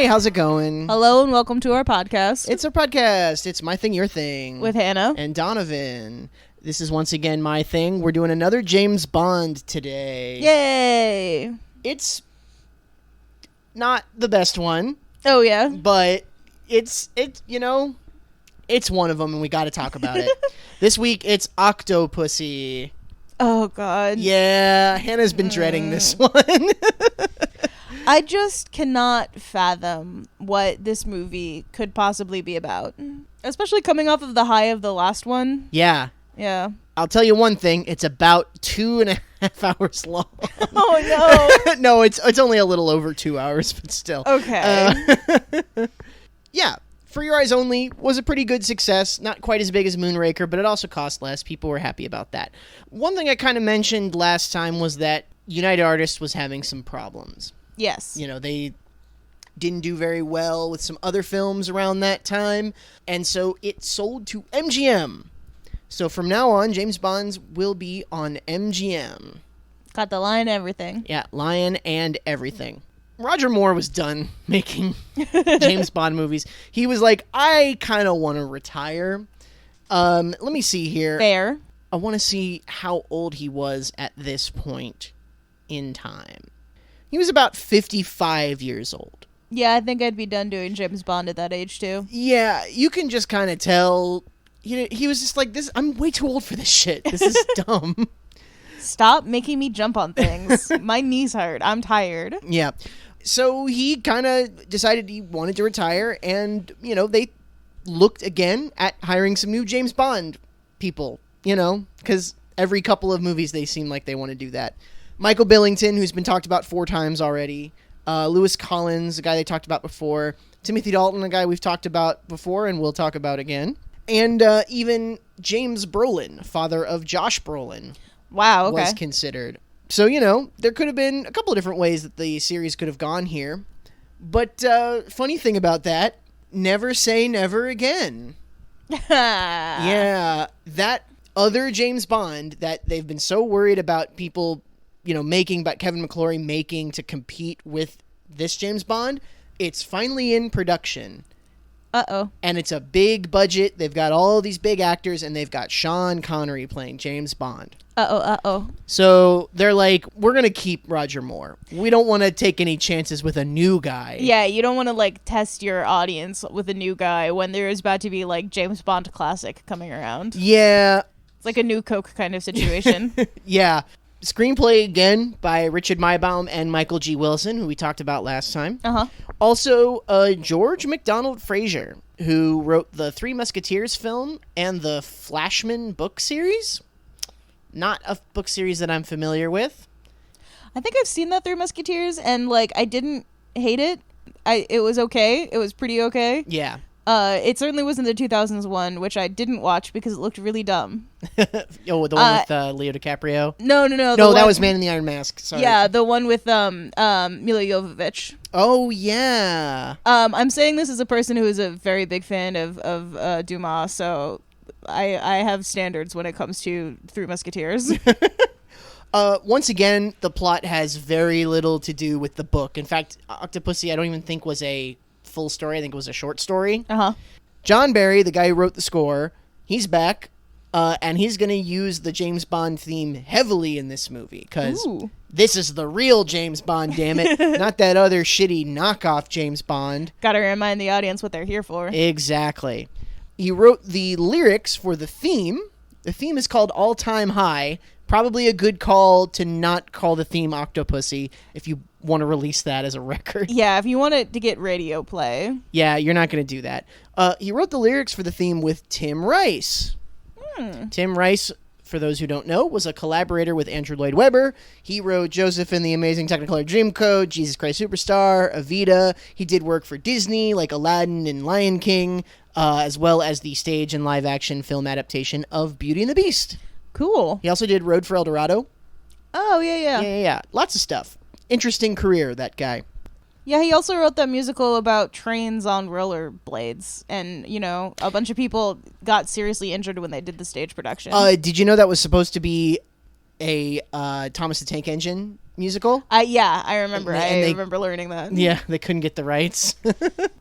Hey, how's it going? Hello and welcome to our podcast. It's our podcast. It's My Thing, Your Thing. With Hannah. And Donovan. This is once again my thing. We're doing another James Bond today. Yay! It's not the best one. Oh, yeah? But it's one of them and we got to talk about it. This week, it's Octopussy. Oh, God. Yeah, Hannah's been dreading this one. I just cannot fathom what this movie could possibly be about. Especially coming off of the high of the last one. Yeah. Yeah. I'll tell you one thing. It's about 2.5 hours long. Oh, no. No, it's only a little over 2 hours, but still. Okay. Yeah. For Your Eyes Only was a pretty good success. Not quite as big as Moonraker, but it also cost less. People were happy about that. One thing I kind of mentioned last time was that United Artists was having some problems. Yes. You know, they didn't do very well with some other films around that time, and so it sold to MGM. So from now on, James Bond's will be on MGM. Got the line and everything. Yeah, Lion and everything. Roger Moore was done making James Bond movies. He was like, I kind of want to retire. Let me see here. Fair. I want to see how old he was at this point in time. He was about 55 years old. Yeah, I think I'd be done doing James Bond at that age, too. Yeah, you can just kind of tell. He was just like, "This. I'm way too old for this shit. This is dumb." Stop making me jump on things. My knees hurt. I'm tired. Yeah. So he kind of decided he wanted to retire, and, they looked again at hiring some new James Bond people, because every couple of movies they seem like they want to do that. Michael Billington, who's been talked about 4 times already. Lewis Collins, a guy they talked about before. Timothy Dalton, a guy we've talked about before and we'll talk about again. And even James Brolin, father of Josh Brolin. Wow, okay. Was considered. So, there could have been a couple of different ways that the series could have gone here. But funny thing about that, never say never again. Yeah, that other James Bond that they've been so worried about people about Kevin McClory making to compete with this James Bond, it's finally in production. Uh-oh. And it's a big budget. They've got all these big actors, and they've got Sean Connery playing James Bond. Uh-oh. So they're like, we're going to keep Roger Moore. We don't want to take any chances with a new guy. Yeah, you don't want to, test your audience with a new guy when there is about to be, James Bond classic coming around. Yeah. It's like a new Coke kind of situation. Yeah. Screenplay, again, by Richard Maybaum and Michael G. Wilson, who we talked about last time. Uh-huh. Also, George MacDonald Fraser, who wrote the Three Musketeers film and the Flashman book series. Not a book series that I'm familiar with. I think I've seen that Three Musketeers, and, I didn't hate it. It was okay. It was pretty okay. Yeah. It certainly wasn't the 2000s one, which I didn't watch because it looked really dumb. Oh, the one with Leo DiCaprio? No. No, that was Man in the Iron Mask. Sorry. Yeah, the one with Mila Jovovich. Oh, yeah. I'm saying this as a person who is a very big fan of Dumas, so I have standards when it comes to Three Musketeers. Once again, the plot has very little to do with the book. In fact, Octopussy I don't even think was a full story. I think it was a short story. Uh-huh. John Barry, the guy who wrote the score, he's back, and he's going to use the James Bond theme heavily in this movie, because this is the real James Bond, damn it, not that other shitty knockoff James Bond. Gotta remind the audience what they're here for. Exactly. He wrote the lyrics for the theme. The theme is called All Time High. Probably a good call to not call the theme Octopussy if you want to release that as a record. Yeah, if you want it to get radio play. Yeah, you're not going to do that. He wrote the lyrics for the theme with Tim Rice. Tim Rice, for those who don't know, was a collaborator with Andrew Lloyd Webber. He wrote Joseph and the Amazing Technicolor Dreamcoat, Jesus Christ Superstar, Evita. He did work for Disney, like Aladdin and Lion King, as well as the stage and live-action film adaptation of Beauty and the Beast. Cool. He also did Road for El Dorado. Oh, yeah. Yeah. Lots of stuff. Interesting career, that guy. Yeah, he also wrote that musical about trains on rollerblades. And, a bunch of people got seriously injured when they did the stage production. Did you know that was supposed to be a Thomas the Tank Engine musical. Yeah, I remember. And I remember learning that. Yeah, they couldn't get the rights.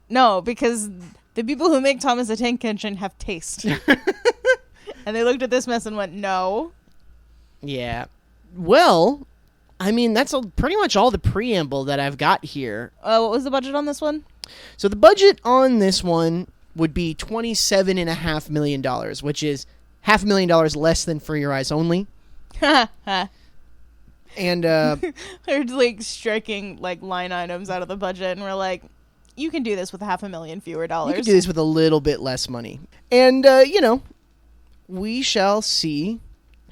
No, because the people who make Thomas the Tank Engine have taste. And they looked at this mess and went, no. Yeah. Well, I mean, that's pretty much all the preamble that I've got here. What was the budget on this one? So the budget on this one would be $27.5 million, which is $500,000 less than For Your Eyes Only. And they're like striking like line items out of the budget, and we're like, you can do this with $500,000 fewer dollars. You can do this with a little bit less money. And, we shall see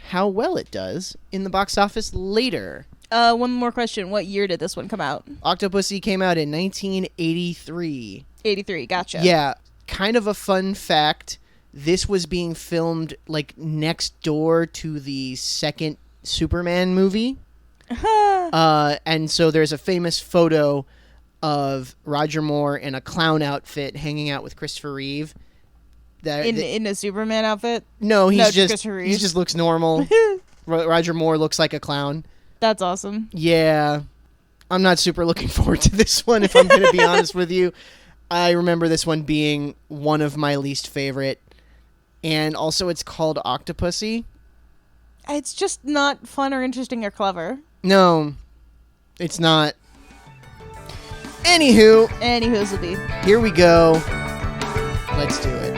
how well it does in the box office later. One more question. What year did this one come out? Octopussy came out in 1983. 83, gotcha. Yeah, kind of a fun fact. This was being filmed, like, next door to the second Superman movie. And so there's a famous photo of Roger Moore in a clown outfit hanging out with Christopher Reeve. In a Superman outfit? No, he Christopher Reeve. just looks normal. Roger Moore looks like a clown. That's awesome. Yeah. I'm not super looking forward to this one, if I'm going to be honest with you. I remember this one being one of my least favorite. And also it's called Octopussy. It's just not fun or interesting or clever. No, it's not. Anywho, Anywho's will be. Here we go. Let's do it.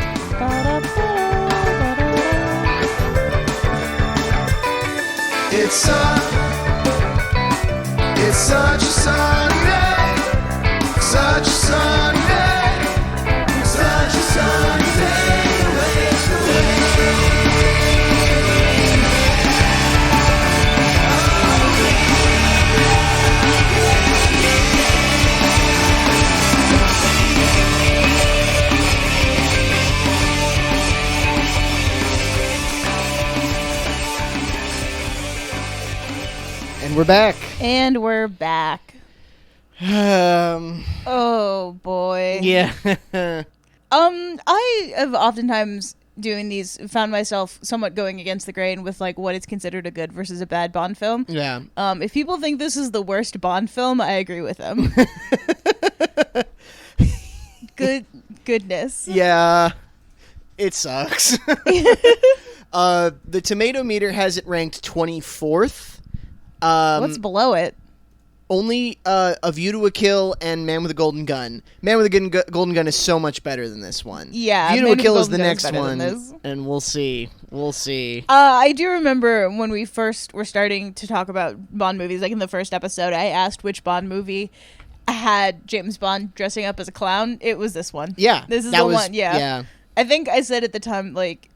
It's such a sunny day, such a sunny day, such a sunny day, waste away. And we're back. And we're back. Oh boy. Yeah. I have oftentimes doing these found myself somewhat going against the grain with like what is considered a good versus a bad Bond film. Yeah. If people think this is the worst Bond film, I agree with them. Goodness. Yeah. It sucks. The tomato meter has it ranked 24th. What's below it? Only A View to a Kill and Man with a Golden Gun. Man with a Golden Gun is so much better than this one. Yeah, View to Man a with Kill a is the Golden Gun next is better than one, this. and we'll see. We'll see. I do remember when we first were starting to talk about Bond movies, like in the first episode, I asked which Bond movie had James Bond dressing up as a clown. It was this one. Yeah. This is the one, yeah. Yeah. I think I said at the time, like,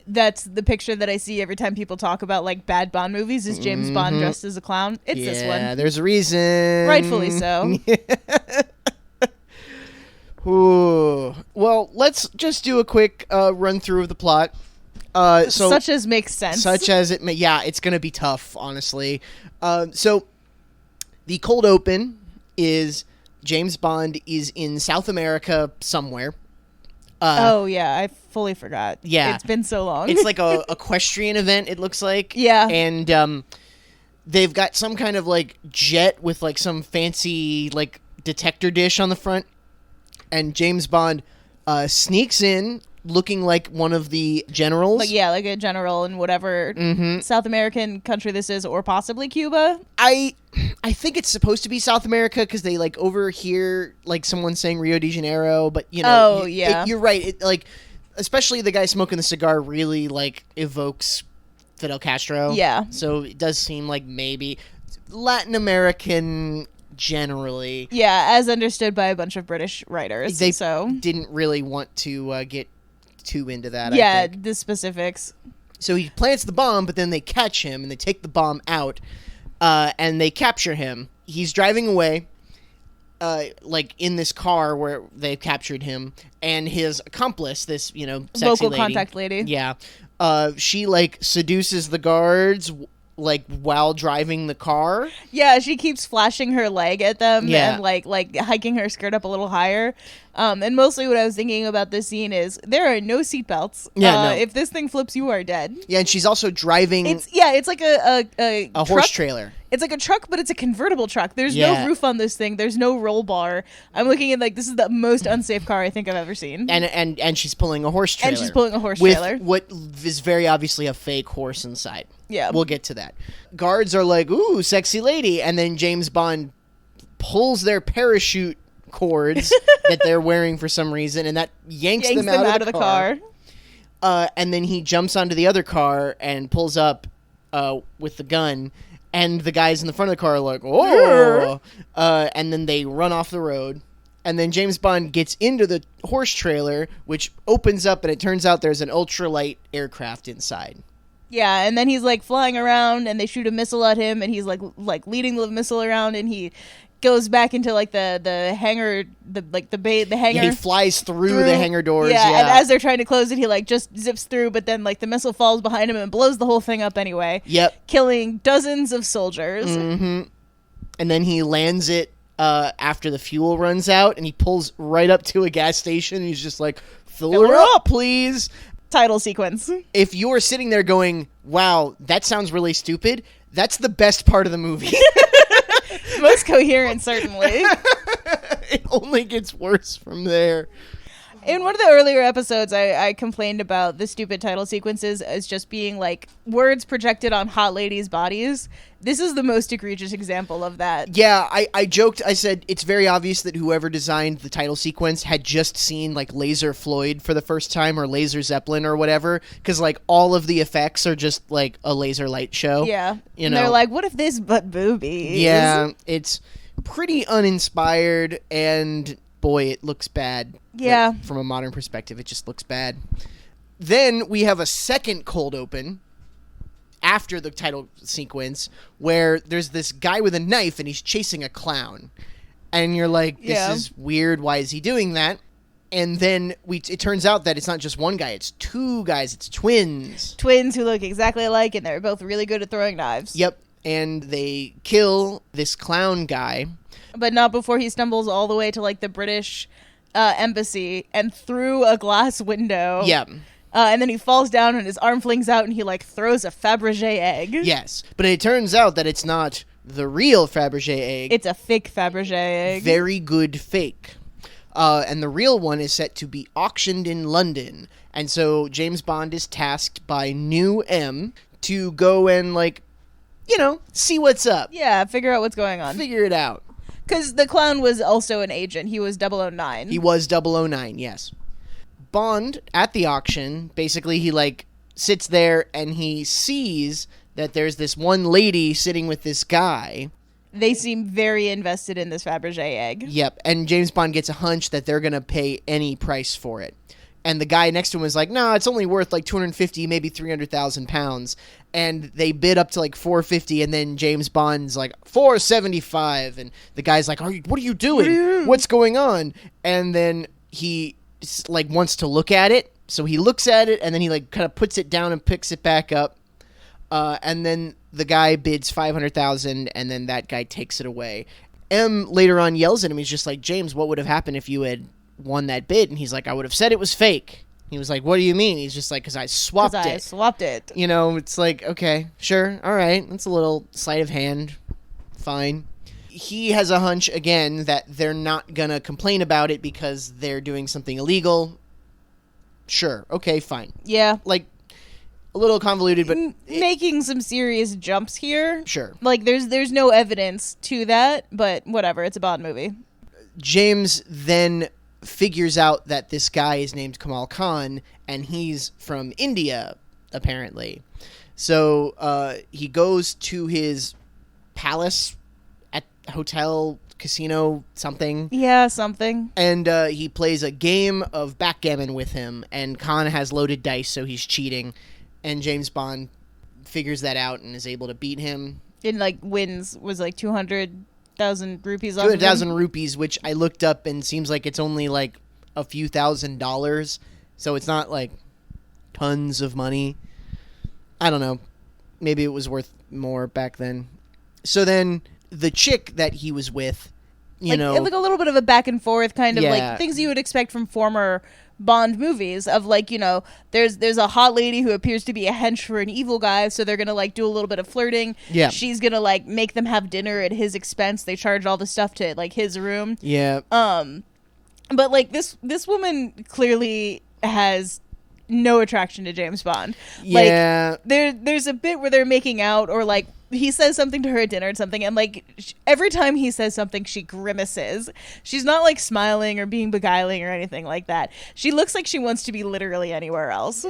that's the picture that I see every time people talk about, like, bad Bond movies is James Bond dressed as a clown. It's this one. Yeah, there's a reason. Rightfully so. Ooh. Well, let's just do a quick run through of the plot. Such as makes sense. Such as it may. Yeah, it's going to be tough, honestly. So, the cold open is James Bond is in South America somewhere. Oh, yeah, I fully forgot. Yeah. It's been so long. It's like a equestrian event, it looks like. Yeah. And they've got some kind of, like, jet with, like, some fancy, like, detector dish on the front. And James Bond sneaks in looking like one of the generals. Like, yeah, like a general in whatever South American country this is, or possibly Cuba. I think it's supposed to be South America because they like overhear like someone saying Rio de Janeiro, but you know, you're right. It, like, especially the guy smoking the cigar really like evokes Fidel Castro. Yeah. So it does seem like maybe Latin American generally. Yeah, as understood by a bunch of British writers. They so didn't really want to get too into that. Yeah, I think. the specifics. So he plants the bomb, but then they catch him and they take the bomb out. And they capture him. He's driving away, like in this car where they captured him, and his accomplice, this sexy local lady, contact lady. yeah, she like seduces the guards like while driving the car. Yeah, she keeps flashing her leg at them Yeah. and like hiking her skirt up a little higher. And mostly what I was thinking about this scene is there are no seatbelts. Yeah, no. If this thing flips, you are dead. Yeah, and she's also driving It's like a a horse truck. trailer. It's like a truck, but it's a convertible truck. There's Yeah. no roof on this thing. There's no roll bar. I'm looking at like this is the most unsafe car I think I've ever seen. And she's pulling a horse trailer. And she's pulling a horse with trailer. what is very obviously a fake horse inside. Yeah. We'll get to that. Guards are like, ooh, sexy lady. And then James Bond pulls their parachute cords that they're wearing for some reason, and that yanks them out of the car. And then he jumps onto the other car and pulls up with the gun. And the guys in the front of the car are like, oh. And then they run off the road. And then James Bond gets into the horse trailer, which opens up, and it turns out there's an ultralight aircraft inside. Yeah, and then he's like flying around, and they shoot a missile at him, and he's like leading the missile around, and he goes back into like the hangar, the hangar. Yeah, he flies through the hangar doors. Yeah, Yeah, and as they're trying to close it, he like just zips through, but then like the missile falls behind him and blows the whole thing up anyway. Yep. Killing dozens of soldiers. Mm-hmm. And then he lands it after the fuel runs out, and he pulls right up to a gas station, and he's just like, fill her up, please. Title sequence. If you're sitting there going, wow, that sounds really stupid, that's the best part of the movie. Most coherent, certainly. It only gets worse from there. In one of the earlier episodes, I complained about the stupid title sequences as just being like words projected on hot ladies' bodies. This is the most egregious example of that. Yeah, I joked. I said it's very obvious that whoever designed the title sequence had just seen like Laser Floyd for the first time, or Laser Zeppelin or whatever, because like all of the effects are just like a laser light show. Yeah. You And know, they're like, what if this but boobies? yeah, it's pretty uninspired, and boy, it looks bad. Yeah. Like, from a modern perspective, it just looks bad. Then we have a second cold open after the title sequence where there's this guy with a knife and he's chasing a clown. And you're like, this is weird. Why is he doing that? And then it turns out that it's not just one guy. It's two guys. It's twins. Twins who look exactly alike, and they're both really good at throwing knives. Yep. And they kill this clown guy. But not before he stumbles all the way to like the British embassy and through a glass window. Yep. And then he falls down and his arm flings out and he like throws a Fabergé egg. Yes. But it turns out that it's not the real Fabergé egg. It's a fake Fabergé egg. Very good fake. And the real one is set to be auctioned in London. And so James Bond is tasked by New M to go and, like, you know, see what's up. Yeah, figure out what's going on. Figure it out. Because the clown was also an agent. He was 009. He was 009, yes. Bond, at the auction, basically he, like, sits there and he sees that there's this one lady sitting with this guy. They seem very invested in this Fabergé egg. Yep, and James Bond gets a hunch that they're going to pay any price for it. And the guy next to him is like, no, it's only worth like 250, maybe 300,000 pounds. And they bid up to like 450, and then James Bond's like 475, and the guy's like, what are you doing? What's going on? And then he like wants to look at it, so he looks at it, and then he like kind of puts it down and picks it back up. And then the guy bids 500,000, and then that guy takes it away. M later on yells at him. He's just like, James, what would have happened if you had won that bid? And he's like, I would have said it was fake. He was like, what do you mean? He's just like, because I swapped it. You know, it's like, okay, sure, all right. That's a little sleight of hand. Fine. He has a hunch, again, that they're not going to complain about it because they're doing something illegal. Sure, okay, fine. Yeah. Like, a little convoluted, but making some serious jumps here. Sure. Like there's no evidence to that, but whatever, it's a Bond movie. James then figures out that this guy is named Kamal Khan, and he's from India, apparently. So he goes to his palace at hotel, casino, something. Yeah, something. And he plays a game of backgammon with him, and Khan has loaded dice, so he's cheating. And James Bond figures that out and is able to beat him. And, like, wins, was like 200,000 rupees off of him. 200,000 rupees, which I looked up and seems like it's only, like, a few $1,000s. So it's not, like, tons of money. I don't know. Maybe it was worth more back then. So then the chick that he was with, you know, like a little bit of a back and forth kind of Yeah. like things you would expect from former Bond movies of like, you know, there's a hot lady who appears to be a hench for an evil guy, so they're gonna like do a little bit of flirting. Yeah. She's gonna like make them have dinner at his expense. They charge all the stuff to like his room. yeah, But like this woman clearly has no attraction to James Bond. yeah. Like there's a bit where they're making out, or like he says something to her at dinner and something, and like every time he says something, she grimaces. She's not like smiling or being beguiling or anything like that. She looks like she wants to be literally anywhere else.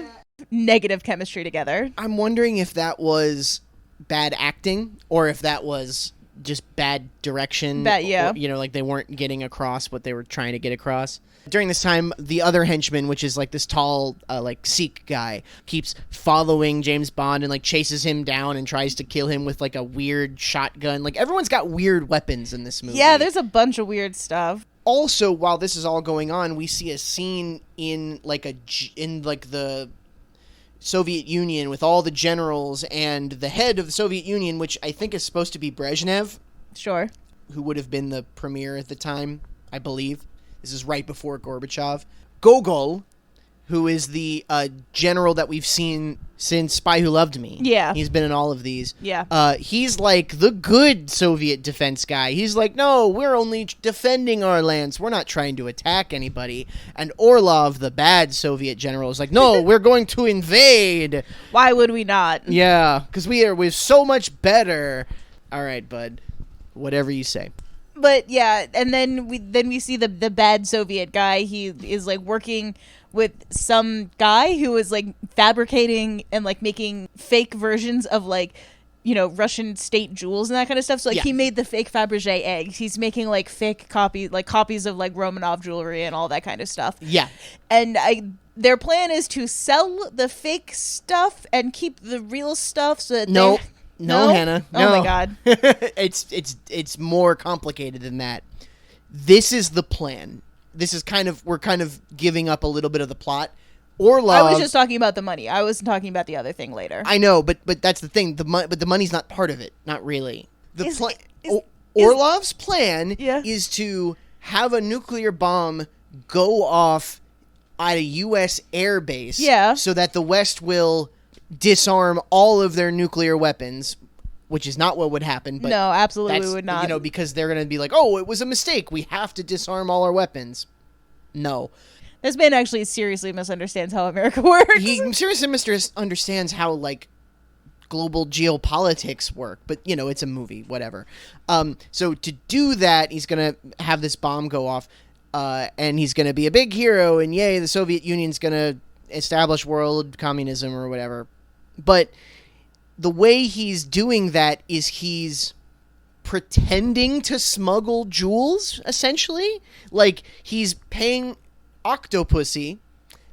Negative chemistry together. I'm wondering if that was bad acting or if that was just bad direction. Yeah. Or, you know, like they weren't getting across what they were trying to get across. During this time, the other henchman, which is like this tall, like Sikh guy, keeps following James Bond and like chases him down and tries to kill him with like a weird shotgun. Like everyone's got weird weapons in this movie. Yeah, there's a bunch of weird stuff. Also, while this is all going on, we see a scene in like the Soviet Union with all the generals and the head of the Soviet Union, which I think is supposed to be Brezhnev, Sure. who would have been the premier at the time, I believe. This is right before Gorbachev. Gogol, who is the general that we've seen since Spy Who Loved Me. Yeah. He's been in all of these. Yeah. He's like the good Soviet defense guy. He's like, no, we're only defending our lands. We're not trying to attack anybody. And Orlov, the bad Soviet general, is like, no, we're going to invade. Why would we not? Yeah, because we're so much better. All right, bud. Whatever you say. But yeah, and then we see the bad Soviet guy. He is like working with some guy who is like fabricating and like making fake versions of like, you know, Russian state jewels and that kind of stuff. So like Yeah. he made the fake Fabergé eggs. He's making like fake copies of like Romanov jewelry and all that kind of stuff. Yeah. And their plan is to sell the fake stuff and keep the real stuff so that No. they- No, Hannah. No. Oh my God. It's more complicated than that. This is the plan. We're kind of giving up a little bit of the plot. Orlov. I was just talking about the money. I wasn't talking about the other thing later. I know, but that's the thing. But the money's not part of it. Not really. The Is- plan. is- Orlov's plan Yeah. is to have a nuclear bomb go off at a U.S. air base. Yeah. So that the West will disarm all of their nuclear weapons, which is not what would happen. But No, absolutely that's, would not. You know, because they're going to be like, oh, it was a mistake. We have to disarm all our weapons. No. This man actually seriously misunderstands how America works. He seriously understands how, like, global geopolitics work. But, you know, it's a movie. Whatever. So to do that, he's going to have this bomb go off. And he's going to be a big hero. And yay, the Soviet Union's going to establish world communism or whatever. But the way he's doing that is he's pretending to smuggle jewels, essentially. Like, he's paying Octopussy,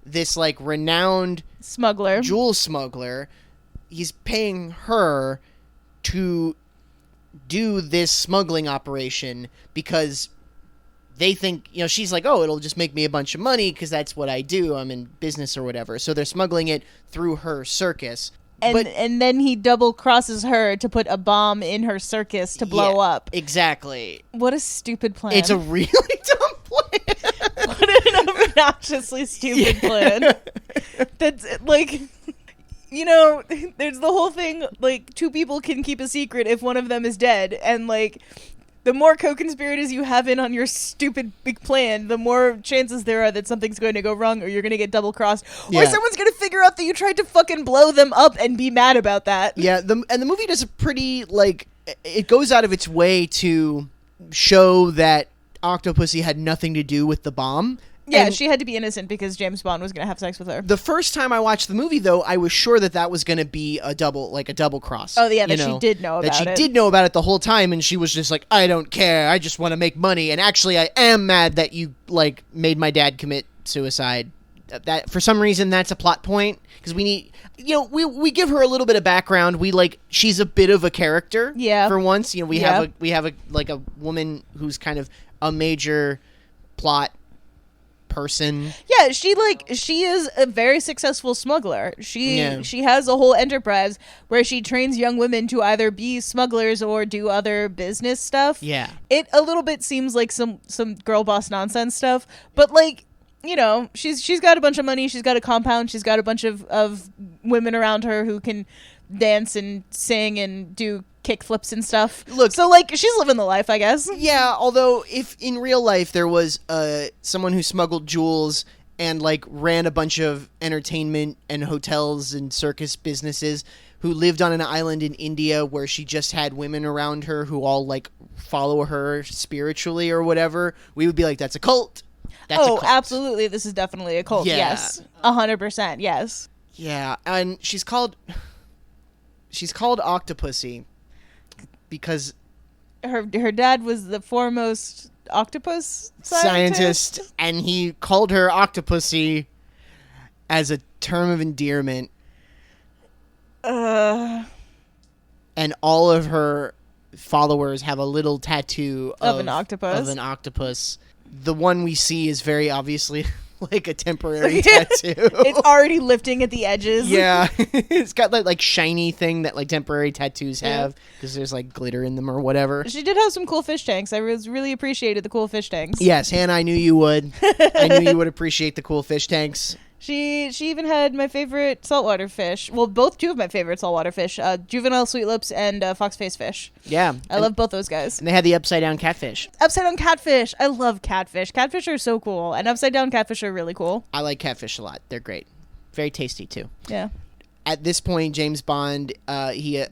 this, like, renowned Smuggler. jewel smuggler. He's paying her to do this smuggling operation because they think, you know, she's like, oh, it'll just make me a bunch of money because that's what I do. I'm in business or whatever. So they're smuggling it through her circus. And then he double crosses her to put a bomb in her circus to blow Yeah, up. Exactly. What a stupid plan. It's a really dumb plan. What an obnoxiously stupid plan. That's like, you know, there's the whole thing, like, two people can keep a secret if one of them is dead. And, like, the more co-conspirators you have in on your stupid big plan, the more chances there are that something's going to go wrong or you're going to get double-crossed. Yeah. Or someone's going to figure out that you tried to fucking blow them up and be mad about that. Yeah, and the movie does a pretty, like, it goes out of its way to show that Octopussy had nothing to do with the bomb. Yeah, And she had to be innocent because James Bond was going to have sex with her. the first time I watched the movie, though, I was sure that was going to be a double cross. Oh, yeah, that you she did know that about she it. did know about it the whole time, and she was just like, I don't care. I just want to make money. And actually, I am mad that you, like, made my dad commit suicide. That for some reason, that's a plot point because we need, you know, we give her a little bit of background. We like she's a bit of a character. Yeah. For once, you know, we Yeah. have a like a woman who's kind of a major plot person. Yeah, she is a very successful smuggler. She has a whole enterprise where she trains young women to either be smugglers or do other business stuff. Yeah. It a little bit seems like some girl boss nonsense stuff, but like, you know, she's got a bunch of money, she's got a compound, she's got a bunch of women around her who can dance and sing and do kick flips and stuff. Look, so like she's living the life, I guess. Yeah, although if in real life there was someone who smuggled jewels and like ran a bunch of entertainment and hotels and circus businesses, who lived on an island in India where she just had women around her who all like follow her spiritually or whatever, we would be like, that's a cult. That's a cult. Absolutely, this is definitely a cult. Yeah. Yes, 100%. Yes. Yeah, and she's called Octopussy because Her dad was the foremost octopus scientist, and he called her Octopussy as a term of endearment. And all of her followers have a little tattoo of an octopus. Of an octopus. The one we see is very obviously like a temporary tattoo. It's already lifting at the edges. Yeah. It's got that like shiny thing that like temporary tattoos have because there's like glitter in them or whatever. She did have some cool fish tanks. I really appreciated the cool fish tanks. Yes, Hannah, I knew you would. I knew you would appreciate the cool fish tanks. She even had my favorite saltwater fish. Well, two of my favorite saltwater fish, juvenile sweet lips and foxface fish. Yeah. I love both those guys. And they had the upside down catfish. Upside down catfish. I love catfish. Catfish are so cool, and upside down catfish are really cool. I like catfish a lot. They're great. Very tasty too. Yeah. At this point, James Bond, he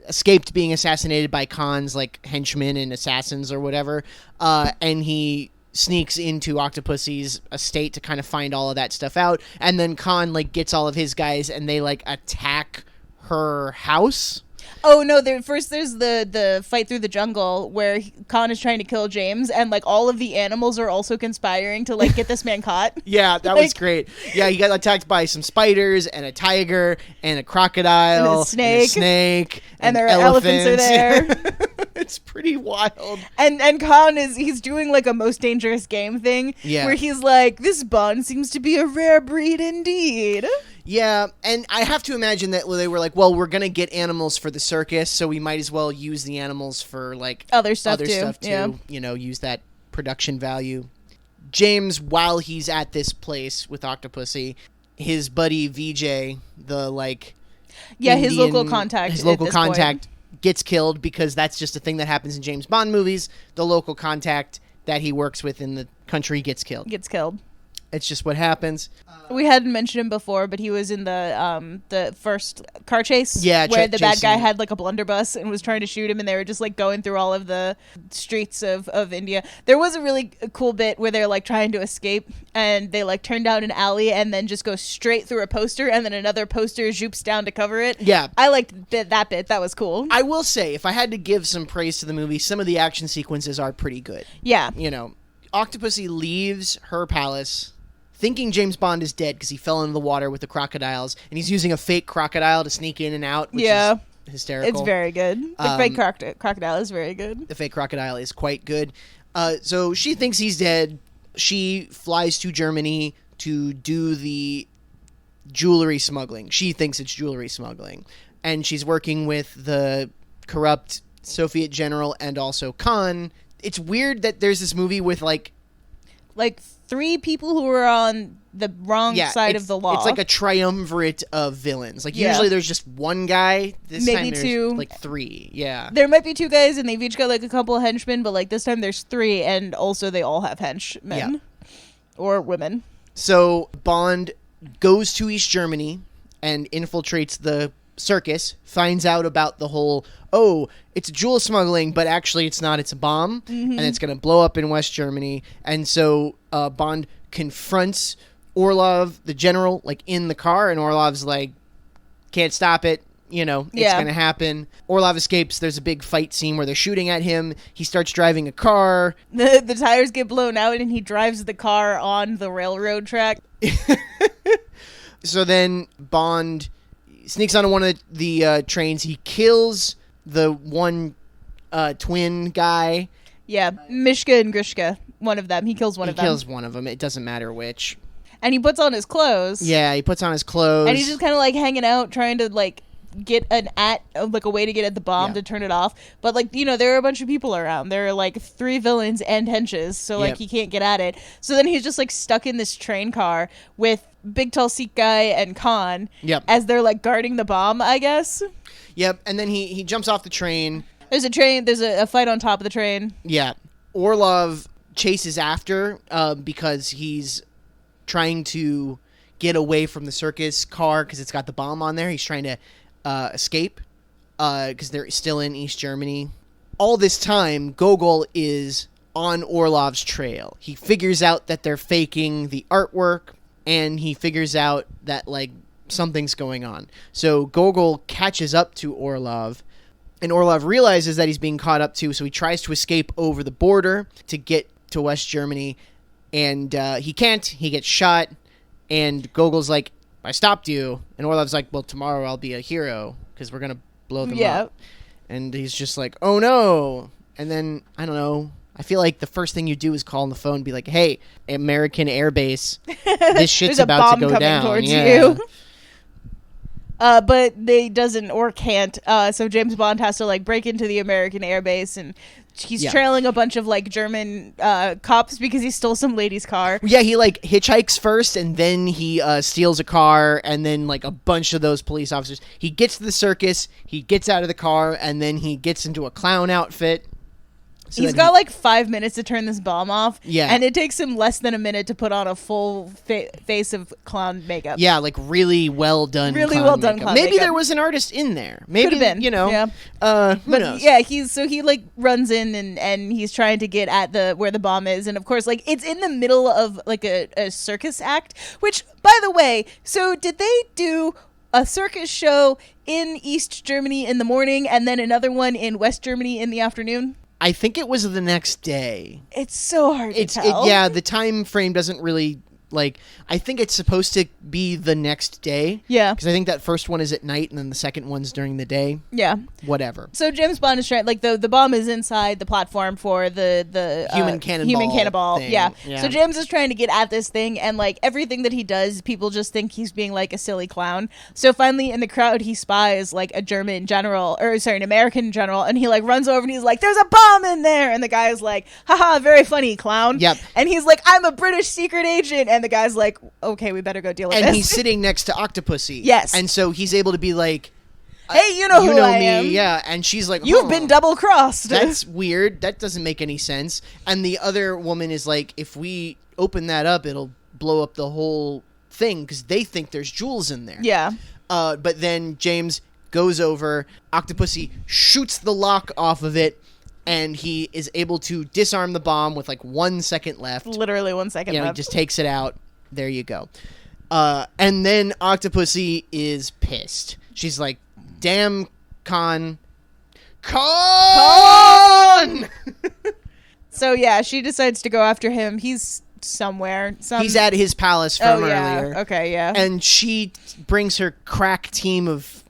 escaped being assassinated by Khan's like henchmen and assassins or whatever, and he sneaks into Octopussy's estate to kind of find all of that stuff out, and then Khan like gets all of his guys and they like attack her house. Oh no! First, there's the fight through the jungle where Khan is trying to kill James, and like all of the animals are also conspiring to like get this man caught. Yeah, that was great. Yeah, he got attacked by some spiders and a tiger and a crocodile and a snake, and there are elephants are there. It's pretty wild. And Khan he's doing like a most dangerous game thing. Yeah. Where he's like, this Bond seems to be a rare breed indeed. Yeah, and I have to imagine that they were like, well, we're going to get animals for the circus, so we might as well use the animals for, like, other stuff too. Yeah. You know, use that production value. James, while he's at this place with Octopussy, his buddy VJ, the, like... Yeah, Indian, his local contact. His local contact gets killed because that's just a thing that happens in James Bond movies. The local contact that he works with in the country gets killed. It's just what happens. We hadn't mentioned him before, but he was in the first car chase. Yeah, where the bad guy had like a blunderbuss and was trying to shoot him, and they were just like going through all of the streets of India. There was a really cool bit where they're like trying to escape, and they like turn down an alley and then just go straight through a poster, and then another poster zoops down to cover it. Yeah, I liked that bit. That was cool. I will say, if I had to give some praise to the movie, some of the action sequences are pretty good. Yeah, you know, Octopussy leaves her palace thinking James Bond is dead because he fell into the water with the crocodiles, and he's using a fake crocodile to sneak in and out, which is hysterical. It's very good. The fake crocodile is very good. The fake crocodile is quite good. So she thinks he's dead. She flies to Germany to do the jewelry smuggling. She thinks it's jewelry smuggling. And she's working with the corrupt Soviet general and also Khan. It's weird that there's this movie with like 3 people who are on the wrong side of the law. It's like a triumvirate of villains. Like usually there's just one guy. This Maybe time there's 2. like 3. Yeah. There might be 2 guys and they've each got like a couple of henchmen, but like this time there's 3, and also they all have henchmen or women. So Bond goes to East Germany and infiltrates the circus, finds out about the whole, it's jewel smuggling, but actually it's not, it's a bomb, and it's going to blow up in West Germany. And so Bond confronts Orlov, the general, like in the car, and Orlov's like, can't stop it, you know, it's going to happen. Orlov escapes. There's a big fight scene where they're shooting at him. He starts driving a car. The tires get blown out, and he drives the car on the railroad track. So then Bond sneaks onto one of the trains. He kills the one twin guy. Yeah, Mishka and Grishka. one of them. He kills one of them. He kills one of them. It doesn't matter which. And he puts on his clothes. Yeah, he puts on his clothes. And he's just kind of like hanging out, trying to like get a way to get at the bomb to turn it off. But like, you know, there are a bunch of people around. There are like 3 villains and henches, so like he can't get at it. So then he's just like stuck in this train car with Big Tall Sikh guy and Khan as they're like guarding the bomb, I guess. Yep, and then he jumps off the train. There's a fight on top of the train. Yeah. Orlov chases after because he's trying to get away from the circus car because it's got the bomb on there. He's trying to escape because they're still in East Germany. All this time, Gogol is on Orlov's trail. He figures out that they're faking the artwork, and he figures out that like something's going on. So Gogol catches up to Orlov, and Orlov realizes that he's being caught up to, so he tries to escape over the border to get to West Germany, and he can't. He gets shot, and Gogol's like, I stopped you. And Orlov's like, well, tomorrow I'll be a hero because we're going to blow them up. And he's just like, oh, no. And then, I don't know, I feel like the first thing you do is call on the phone and be like, hey, American Air Base, this shit's about to go down. Towards you. But they doesn't or can't. So James Bond has to like break into the American Air Base, and he's trailing a bunch of like German cops because he stole some lady's car. Yeah, he like hitchhikes first, and then he steals a car, and then like a bunch of those police officers. He gets to the circus, he gets out of the car, and then he gets into a clown outfit. So he's got like 5 minutes to turn this bomb off. Yeah. And it takes him less than a minute to put on a full face of clown makeup. Yeah, like really well done. Really well done clown Maybe makeup. There was an artist in there. Maybe could have been. You know. Yeah. Who knows? Yeah, he like runs in and he's trying to get at where the bomb is, and of course like it's in the middle of like a circus act. Which, by the way, so did they do a circus show in East Germany in the morning and then another one in West Germany in the afternoon? I think it was the next day. It's so hard to tell. Yeah, the time frame doesn't really, like, I think it's supposed to be the next day. Yeah. Because I think that first one is at night and then the second one's during the day. Yeah. Whatever. So James Bond is trying, like, the bomb is inside the platform for the human cannonball thing. Yeah. Yeah. So James is trying to get at this thing, and like everything that he does, people just think he's being like a silly clown. So finally in the crowd he spies like an American general, and he like runs over and he's like, there's a bomb in there, and the guy is like, haha, very funny, clown. Yep. And he's like, I'm a British secret agent, and the guy's like, okay, we better go deal with this. And he's sitting next to Octopussy. Yes. And so he's able to be like, hey, you know who I am. Yeah, and she's like, You've been double-crossed. That's weird. That doesn't make any sense. And the other woman is like, if we open that up, it'll blow up the whole thing because they think there's jewels in there. Yeah. But then James goes over, Octopussy shoots the lock off of it, and he is able to disarm the bomb with like 1 second left. Literally 1 second left. He just takes it out. There you go. And then Octopussy is pissed. She's like, damn, Khan. So yeah, she decides to go after him. He's somewhere. He's at his palace from earlier. Okay, yeah. And she brings her crack team of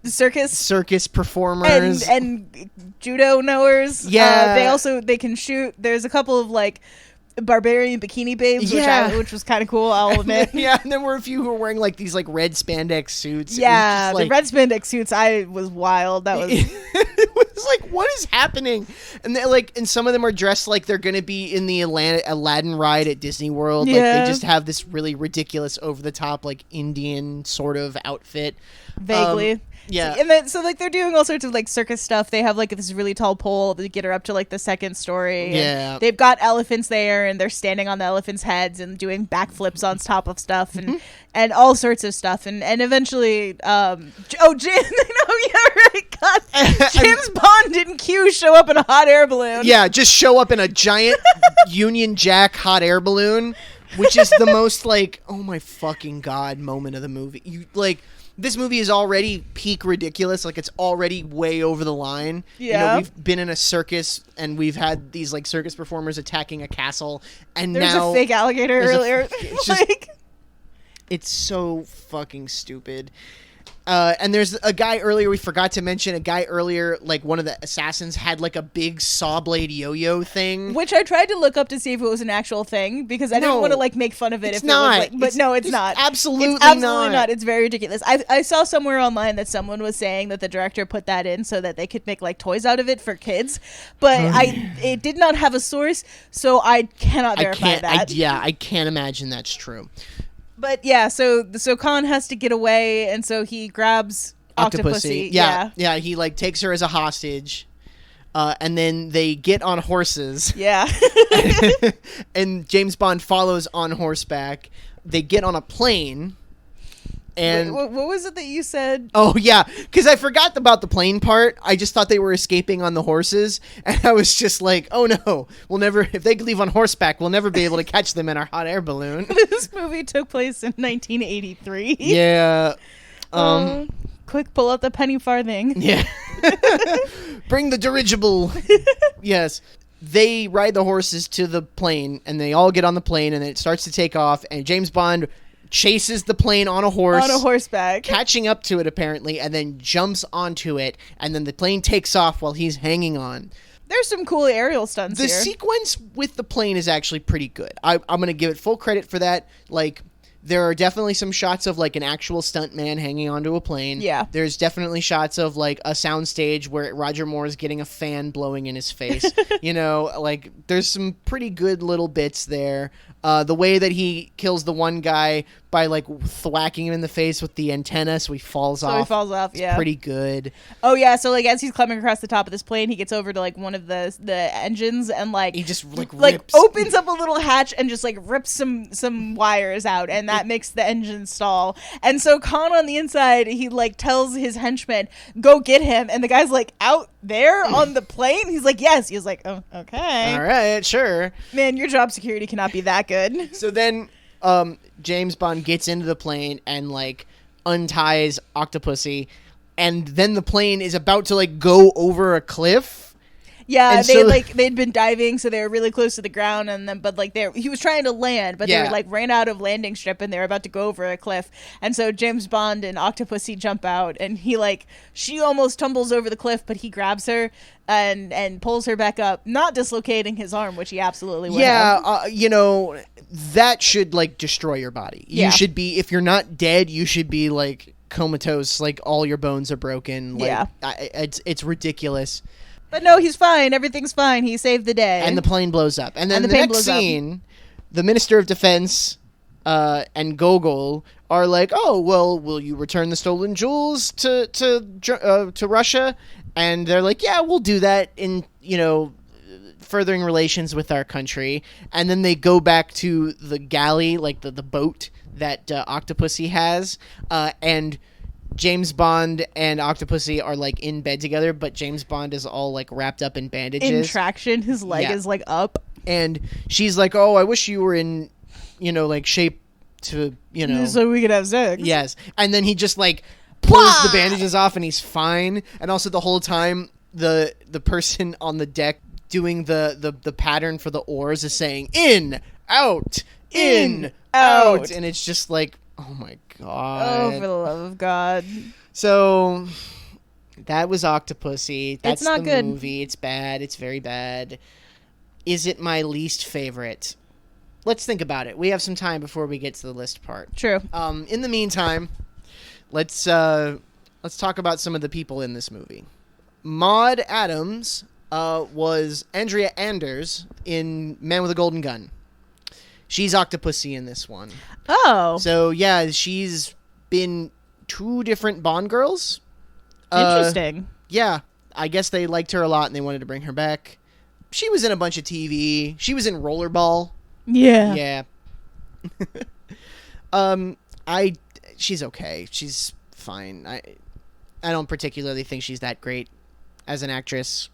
circus performers and judo knowers. Yeah. They can shoot. There's a couple of like barbarian bikini babes, which was kind of cool, I'll admit. Yeah, and there were a few who were wearing like these like red spandex suits. Yeah, the red spandex suits, I was wild. That was it was like, what is happening? And they like, and some of them are dressed like they're gonna be in the Aladdin ride at Disney World. Yeah. Like they just have this really ridiculous, over the top, like Indian sort of outfit. Vaguely. Yeah. And then, so like they're doing all sorts of like circus stuff. They have like this really tall pole to get her up to like the second story. Yeah. They've got elephants there, and they're standing on the elephants' heads and doing backflips on top of stuff and all sorts of stuff. And eventually, James Bond and Q show up in a hot air balloon. Yeah, just show up in a giant Union Jack hot air balloon, which is the most like, oh my fucking god moment of the movie. You like. This movie is already peak ridiculous. Like, it's already way over the line. Yeah. You know, we've been in a circus, and we've had these, like, circus performers attacking a castle, and There's now... a fake alligator earlier. It's so fucking stupid. And there's a guy earlier, we forgot to mention, like one of the assassins had like a big saw blade yo-yo thing. Which I tried to look up to see if it was an actual thing, because I didn't want to like make fun of it. It's if not. It was, like, but no, it's not. Absolutely not. It's very ridiculous. I saw somewhere online that someone was saying that the director put that in so that they could make like toys out of it for kids, but it did not have a source, so I cannot verify that. I can't imagine that's true. But yeah, so Khan has to get away, and so he grabs Octopussy. Yeah. He like takes her as a hostage, and then they get on horses. Yeah. And James Bond follows on horseback. They get on a plane. And what was it that you said? Oh yeah, because I forgot about the plane part. I just thought they were escaping on the horses, and I was just like, "Oh no, we'll never. If they leave on horseback, we'll never be able to catch them in our hot air balloon." This movie took place in 1983. Yeah. Quick, pull out the penny farthing. Yeah. Bring the dirigible. Yes. They ride the horses to the plane, and they all get on the plane, and it starts to take off, and James Bond chases the plane on a horse. On a horseback. Catching up to it, apparently, and then jumps onto it, and then the plane takes off while he's hanging on. There's some cool aerial stunts The here. sequence with the plane is actually pretty good. I'm going to give it full credit for that. Like, there are definitely some shots of, like, an actual stuntman hanging onto a plane. Yeah. There's definitely shots of, like, a soundstage where Roger Moore is getting a fan blowing in his face. You know, like, there's some pretty good little bits there. The way that he kills the one guy by, like, thwacking him in the face with the antenna so he falls off. Yeah. Pretty good. Oh, yeah, so, like, as he's climbing across the top of this plane, he gets over to, like, one of the engines and, like... He just, like, rips. Opens up a little hatch and just, like, rips some wires out, and that makes the engine stall. And so Khan on the inside, he, like, tells his henchman, go get him, and the guy's, like, out there on the plane? He's like, yes. He's like, oh, okay. All right, sure. Man, your job security cannot be that good. So then... James Bond gets into the plane and, like, unties Octopussy, and then the plane is about to, like, go over a cliff. Yeah, and they'd been diving, so they were really close to the ground, and then he was trying to land, but they were like ran out of landing strip, and they were about to go over a cliff, and so James Bond and Octopussy jump out, and she almost tumbles over the cliff, but he grabs her and pulls her back up, not dislocating his arm, which he absolutely would have. You know, that should, like, destroy your body. Yeah. You should be, if you're not dead, you should be, like, comatose, like, all your bones are broken. Like, yeah. It's ridiculous. But no, he's fine. Everything's fine. He saved the day. And the plane blows up. And then the next scene, the Minister of Defense and Gogol are like, oh, well, will you return the stolen jewels to Russia? And they're like, yeah, we'll do that in, you know, furthering relations with our country. And then they go back to the galley, like the boat that Octopussy has, and James Bond and Octopussy are, like, in bed together, but James Bond is all, like, wrapped up in bandages. In traction, his leg is, like, up. And she's like, oh, I wish you were in, you know, like, shape to, you know. So we could have sex. Yes. And then he just, like, pulls the bandages off and he's fine. And also the whole time, the person on the deck doing the pattern for the oars is saying, in, out, in, out. And it's just like, oh my God. Oh, for the love of God. So that was Octopussy. That's it's not the good. movie. It's bad. It's very bad. Is it my least favorite? Let's think about it. We have some time before we get to the list part. True. In the meantime, let's talk about some of the people in this movie. Maud Adams was Andrea Anders in Man with a Golden Gun. She's Octopussy in this one. Oh. So, yeah, she's been 2 different Bond girls. Interesting. Yeah, I guess they liked her a lot and they wanted to bring her back. She was in a bunch of TV. She was in Rollerball. Yeah. Yeah. She's okay. She's fine. I don't particularly think she's that great as an actress.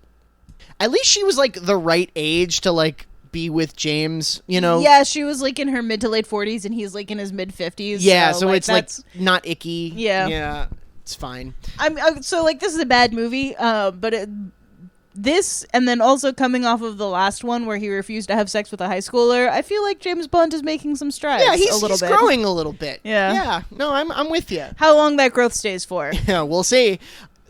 At least she was, like, the right age to, like, be with James, you know? Yeah, she was, like, in her mid to late 40s, and he's, like, in his mid 50s. Yeah, so like, it's, like, not icky. Yeah. Yeah, it's fine. So, like, this is a bad movie, but this, and then also coming off of the last one where he refused to have sex with a high schooler, I feel like James Bond is making some strides. Yeah, a little he's bit. growing a little bit. Yeah. Yeah. No, I'm with you. How long that growth stays for? Yeah, we'll see.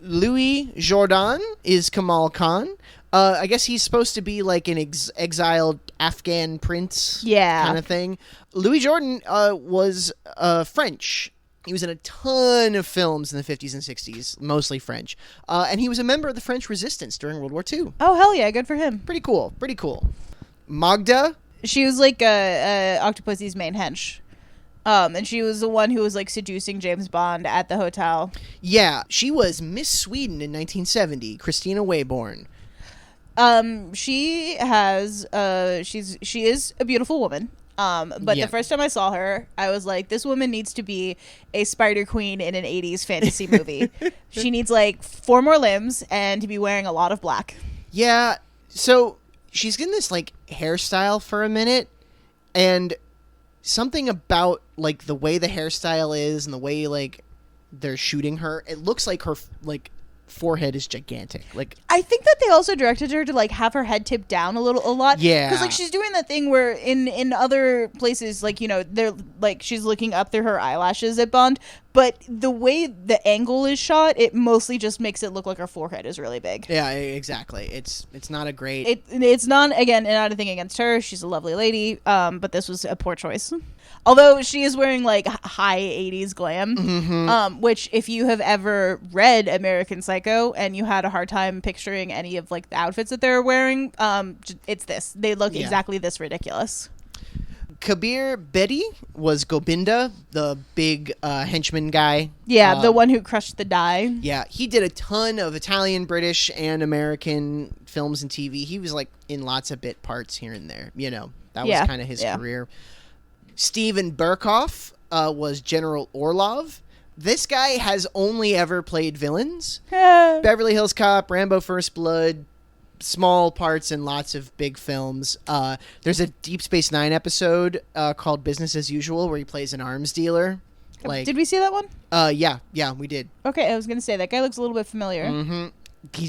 Louis Jordan is Kamal Khan. I guess he's supposed to be like an exiled Afghan prince, Yeah. kind of thing. Louis Jordan was French. He was in a ton of films in the 50s and 60s, mostly French. And he was a member of the French Resistance during World War II. Oh, hell yeah, good for him. Pretty cool. Magda. She was like Octopussy's main hench. And she was the one who was like seducing James Bond at the hotel. Yeah, she was Miss Sweden in 1970, Christina Wayborn. She has she is a beautiful woman. But Yeah. the first time I saw her, I was like, this woman needs to be a Spider Queen in an 80s fantasy movie. She needs like 4 more limbs and to be wearing a lot of black. Yeah, so she's getting this like hairstyle for a minute, and something about like the way the hairstyle is and the way like they're shooting her, it looks like her like forehead is gigantic. Like, I think that they also directed her to like have her head tipped down a lot. Yeah. Because like she's doing that thing where in other places, like, you know, they're like she's looking up through her eyelashes at Bond, but the way the angle is shot, it mostly just makes it look like her forehead is really big. yeah, exactly. It's not a great. It's not, again, not a thing against her. She's a lovely lady, but this was a poor choice. Although she is wearing like high 80s glam, which if you have ever read American Psycho and you had a hard time picturing any of like the outfits that they're wearing, it's this. They look Yeah. exactly this ridiculous. Kabir Bedi was Gobinda, the big henchman guy. Yeah, the one who crushed the die. Yeah, he did a ton of Italian, British, and American films and TV. He was like in lots of bit parts here and there. You know, that was Yeah, kind of his yeah. career. Steven Berkoff was General Orlov. This guy has only ever played villains. Beverly Hills Cop, Rambo First Blood, small parts in lots of big films. There's a Deep Space Nine episode called Business as Usual where he plays an arms dealer. Like, Did we see that one? yeah, we did. Okay, I was gonna say that guy looks a little bit familiar.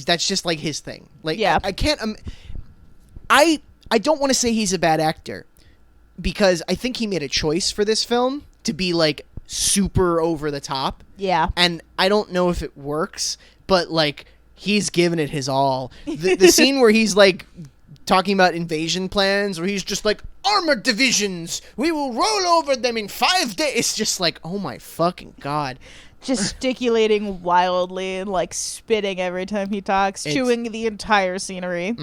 That's just like his thing. Like, Yeah. I can't. I don't want to say he's a bad actor because I think he made a choice for this film to be like super over the top, Yeah. and I don't know if it works, but like he's given it his all. The scene where he's like talking about invasion plans, where he's just like, armored divisions, we will roll over them in 5 days. It's just like, oh my fucking god. Gesticulating wildly and like spitting every time he talks, chewing the entire scenery.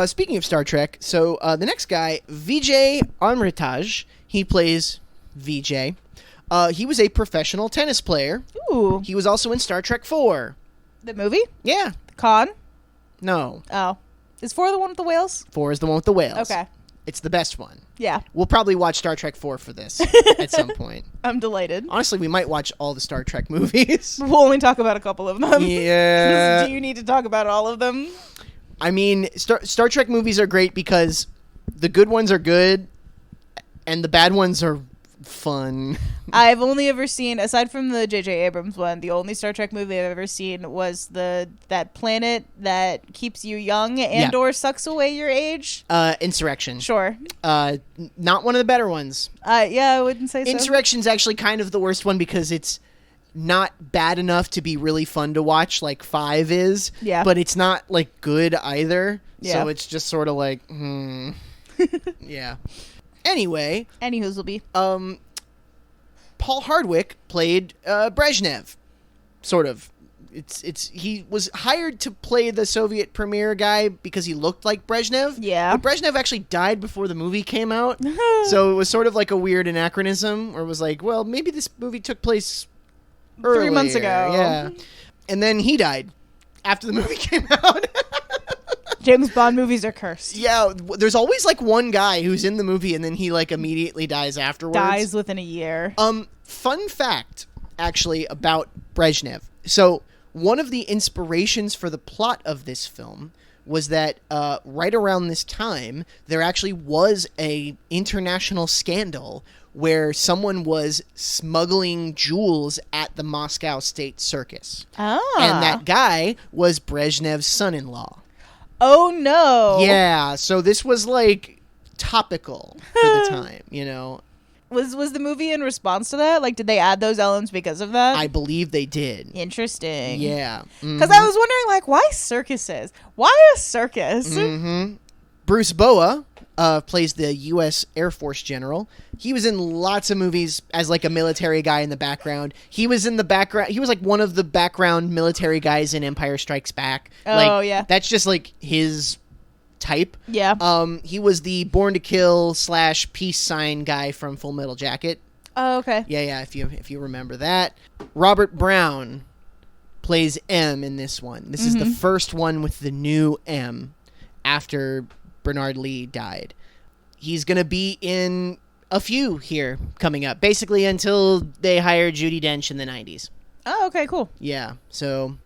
Speaking of Star Trek, so the next guy, Vijay Amritaj, he plays VJ. He was a professional tennis player. Ooh, He was also in Star Trek 4. the movie? Yeah. Con? No. Oh. Is 4 the one with the whales? 4 is the one with the whales. Okay. It's the best one. Yeah. We'll probably watch Star Trek 4 for this at some point. I'm delighted. Honestly, we might watch all the Star Trek movies. We'll only talk about a couple of them. Yeah. Do you need to talk about all of them? I mean, Star Trek movies are great because the good ones are good and the bad ones are fun. I've only ever seen, aside from the J.J. Abrams one, the only Star Trek movie I've ever seen was that planet that keeps you young and or sucks away your age. Insurrection. Sure. Not one of the better ones. Yeah, I wouldn't say so. Insurrection's actually kind of the worst one because it's not bad enough to be really fun to watch like 5 is. Yeah. But it's not like good either. Yeah. So it's just sort of like, yeah. Anyway, Anywho's will be. Paul Hardwick played Brezhnev, sort of. He was hired to play the Soviet premier guy because he looked like Brezhnev. Yeah. But Brezhnev actually died before the movie came out, so it was sort of like a weird anachronism, where it was like, well, maybe this movie took place 3 months earlier. ago. Yeah, and then he died after the movie came out. James Bond movies are cursed. Yeah, there's always like one guy who's in the movie and then he like immediately dies afterwards. Dies within a year. Fun fact, actually, about Brezhnev. So, one of the inspirations for the plot of this film was that right around this time, there actually was a international scandal where someone was smuggling jewels at the Moscow State Circus. Oh. And that guy was Brezhnev's son-in-law. Oh, no. Yeah, so this was, like, topical for the time, you know. Was the movie in response to that? Like, did they add those elements because of that? I believe they did. Interesting. Yeah. Because I was wondering, like, why circuses? Why a circus? Mm-hmm. Bruce Boa plays the U.S. Air Force general. He was in lots of movies as, like, a military guy in the background. He was in the background. He was, like, one of the background military guys in Empire Strikes Back. Oh, yeah. That's just, like, his type. Yeah. He was the Born to Kill / peace sign guy from Full Metal Jacket. Oh, okay. Yeah, if you remember that. Robert Brown plays M in this one. This is the first one with the new M after Bernard Lee died. He's going to be in a few here coming up, basically until they hire Judi Dench in the 90s. Oh, okay, cool. Yeah, so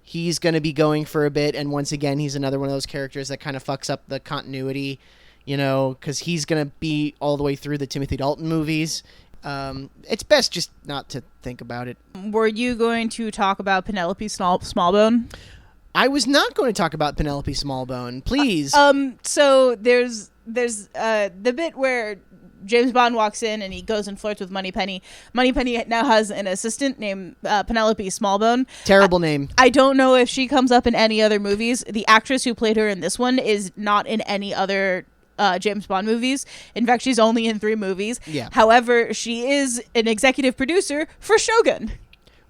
he's going to be going for a bit, and once again, he's another one of those characters that kind of fucks up the continuity, you know, because he's going to be all the way through the Timothy Dalton movies. It's best just not to think about it. Were you going to talk about Penelope Smallbone? I was not going to talk about Penelope Smallbone. Please. So there's the bit where James Bond walks in and he goes and flirts with Moneypenny. Moneypenny now has an assistant named Penelope Smallbone. Terrible name. I don't know if she comes up in any other movies. The actress who played her in this one is not in any other James Bond movies. In fact, she's only in 3 movies. Yeah. However, she is an executive producer for Shogun.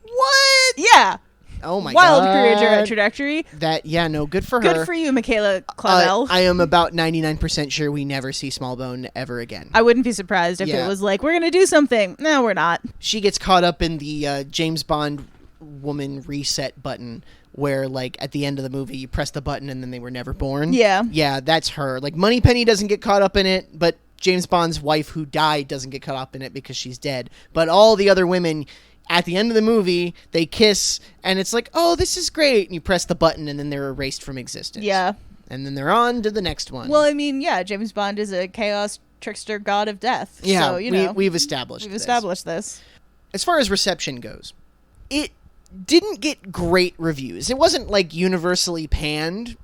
What? Yeah. Oh my Wild god. career trajectory. Good for her. Good for you, Michaela Clavel. I am about 99% sure we never see Smallbone ever again. I wouldn't be surprised if Yeah. it was like, we're going to do something. No, we're not. She gets caught up in the James Bond woman reset button where, like, at the end of the movie, you press the button and then they were never born. Yeah. Yeah, that's her. Like, Moneypenny doesn't get caught up in it, but James Bond's wife who died doesn't get caught up in it because she's dead. But all the other women, at the end of the movie, they kiss, and it's like, oh, this is great. And you press the button, and then they're erased from existence. Yeah. And then they're on to the next one. Well, I mean, yeah, James Bond is a chaos trickster god of death. Yeah, so, you know, we've established this. As far as reception goes, it didn't get great reviews. It wasn't, like, universally panned.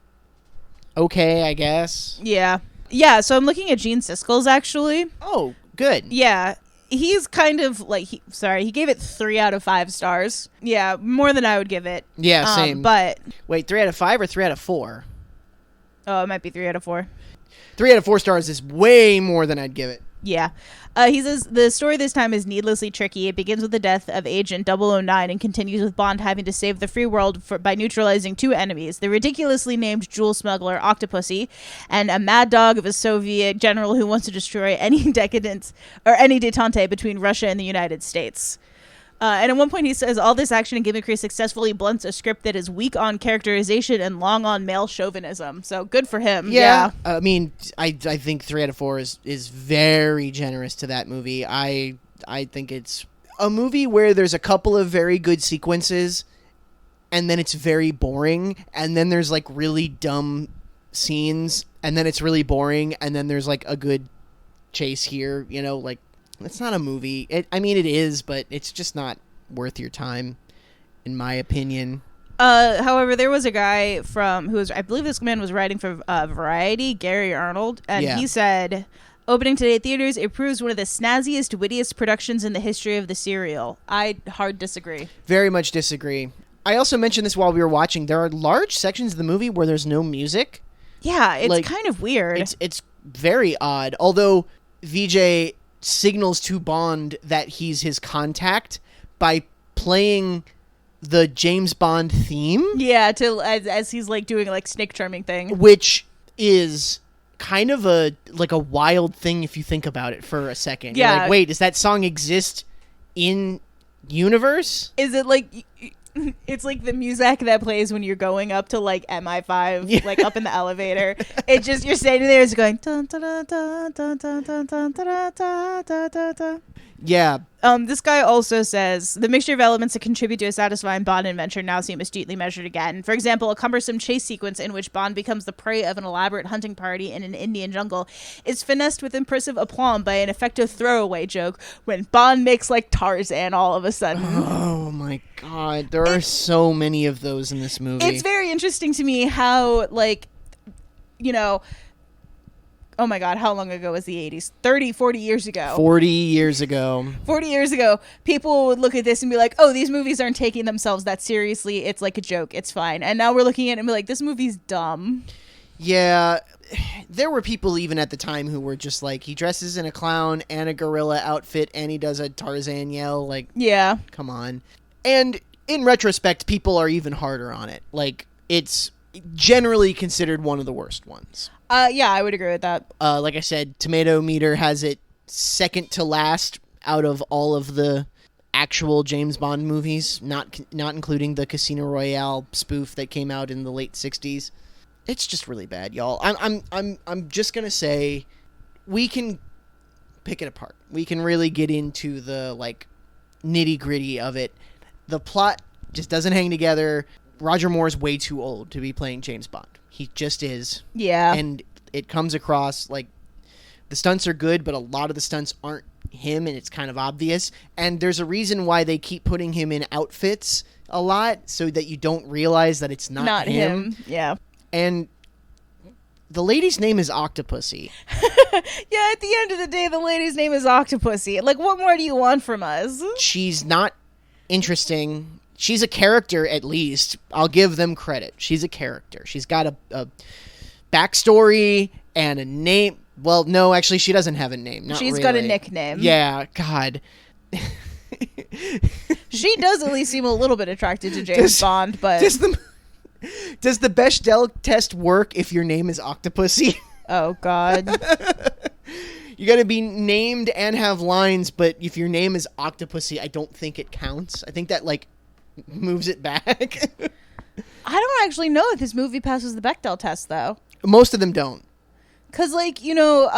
Okay, I guess. Yeah. Yeah, so I'm looking at Gene Siskel's, actually. Oh, good. Yeah. He's kind of like, he gave it 3 out of 5 stars. Yeah, more than I would give it. Yeah, same. But, Wait, 3 out of 5 or 3 out of 4? oh, it might be 3 out of 4. 3 out of 4 stars is way more than I'd give it. Yeah. He says, the story this time is needlessly tricky. It begins with the death of Agent 009 and continues with Bond having to save the free world by neutralizing 2 enemies, the ridiculously named jewel smuggler Octopussy and a mad dog of a Soviet general who wants to destroy any decadence or any detente between Russia and the United States. And at one point he says, all this action and gimmickry successfully blunts a script that is weak on characterization and long on male chauvinism. So good for him. Yeah. I mean, I think 3 out of 4 is very generous to that movie. I think it's a movie where there's a couple of very good sequences, and then it's very boring, and then there's, like, really dumb scenes, and then it's really boring, and then there's, like, a good chase here, you know, like, it's not a movie. I mean, it is, but it's just not worth your time, in my opinion. However, there was a guy I believe this man was writing for Variety, Gary Arnold, and he said, opening today at theaters, it proves one of the snazziest, wittiest productions in the history of the serial. I hard disagree. Very much disagree. I also mentioned this while we were watching. There are large sections of the movie where there's no music. Yeah, it's Like, kind of weird. It's very odd. Although VJ signals to Bond that he's his contact by playing the James Bond theme. Yeah, as he's like doing like snake charming thing. Which is kind of a wild thing if you think about it for a second. Yeah. You're like, wait, does that song exist in universe? Is it like it's like the music that plays when you're going up to like MI5, like up in the elevator. It just, you're standing there, it's going dun, dun, dun, dun, dun, dun, dun, dun, dun, dun, dun, dun. Yeah. This guy also says, the mixture of elements that contribute to a satisfying Bond adventure now seem astutely measured again. For example, a cumbersome chase sequence in which Bond becomes the prey of an elaborate hunting party in an Indian jungle is finessed with impressive aplomb by an effective throwaway joke when Bond makes like Tarzan all of a sudden. Oh my god. There are so many of those in this movie. It's very interesting to me how, like, you know... Oh my god, how long ago was the 80s? 30, 40 years ago. 40 years ago. 40 years ago, people would look at this and be like, oh, these movies aren't taking themselves that seriously. It's like a joke. It's fine. And now we're looking at it and be like, this movie's dumb. Yeah. There were people even at the time who were just like, he dresses in a clown and a gorilla outfit and he does a Tarzan yell. Like, yeah. Come on. And in retrospect, people are even harder on it. Like, it's generally considered one of the worst ones. Yeah, I would agree with that. Like I said, Tomato Meter has it second to last out of all of the actual James Bond movies, not including the Casino Royale spoof that came out in the late 60s. It's just really bad, y'all. I'm just gonna say we can pick it apart. We can really get into the like nitty-gritty of it. The plot just doesn't hang together. Roger Moore's way too old to be playing James Bond. He just is. Yeah. And it comes across like the stunts are good, but a lot of the stunts aren't him, and it's kind of obvious. And there's a reason why they keep putting him in outfits a lot, so that you don't realize that it's not him. Yeah. And the lady's name is Octopussy. Yeah, at the end of the day, the lady's name is Octopussy. Like, what more do you want from us? She's not interesting. She's a character, at least. I'll give them credit. She's a character. She's got a backstory and a name. Well, no, actually, she doesn't have a name. She's got a nickname. Yeah, God. She does at least seem a little bit attracted to James Bond, but... Does the Bechdel test work if your name is Octopussy? Oh, God. You gotta be named and have lines, but if your name is Octopussy, I don't think it counts. I think that, like, moves it back. I don't actually know if this movie passes the Bechdel test, though. Most of them don't. Because, like, you know,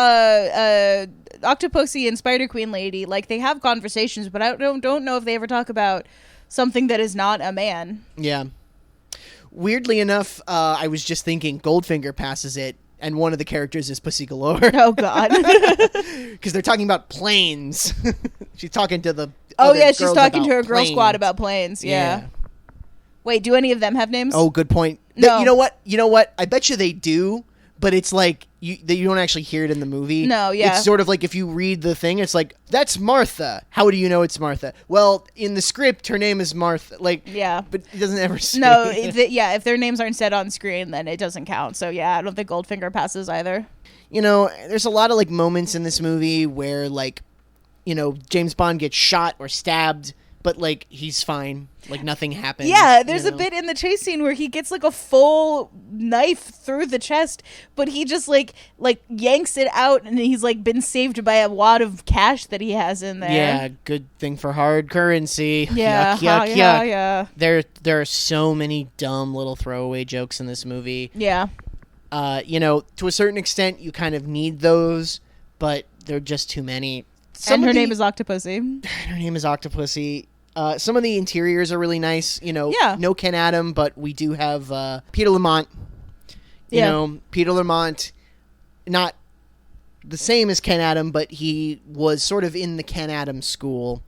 Octopussy and Spider Queen Lady, like, they have conversations, but I don't know if they ever talk about something that is not a man. Yeah. Weirdly enough, I was just thinking Goldfinger passes it, and one of the characters is Pussy Galore. Oh, God. Because they're talking about planes. She's talking to the Oh, yeah, she's talking to her girl squad about planes, yeah. Wait, do any of them have names? Oh, good point. No. You know what? I bet you they do, but it's like you don't actually hear it in the movie. No, yeah. It's sort of like if you read the thing, it's like, that's Martha. How do you know it's Martha? Well, in the script, her name is Martha. Like, yeah. But it doesn't ever say. No, if their names aren't said on screen, then it doesn't count. So, yeah, I don't think Goldfinger passes either. You know, there's a lot of, like, moments in this movie where, like, you know, James Bond gets shot or stabbed, but, like, he's fine. Like, nothing happens. Yeah, there's a bit in the chase scene where he gets, like, a full knife through the chest, but he just, like yanks it out, and he's, like, been saved by a wad of cash that he has in there. Yeah, good thing for hard currency. Yeah, yuck. yeah. There are so many dumb little throwaway jokes in this movie. Yeah. You know, to a certain extent, you kind of need those, but they're just too many. And her name is Octopussy. Her name is Octopussy. Some of the interiors are really nice. You know, yeah. No Ken Adam, but we do have Peter Lamont. You know, Peter Lamont, not the same as Ken Adam, but he was sort of in the Ken Adam school.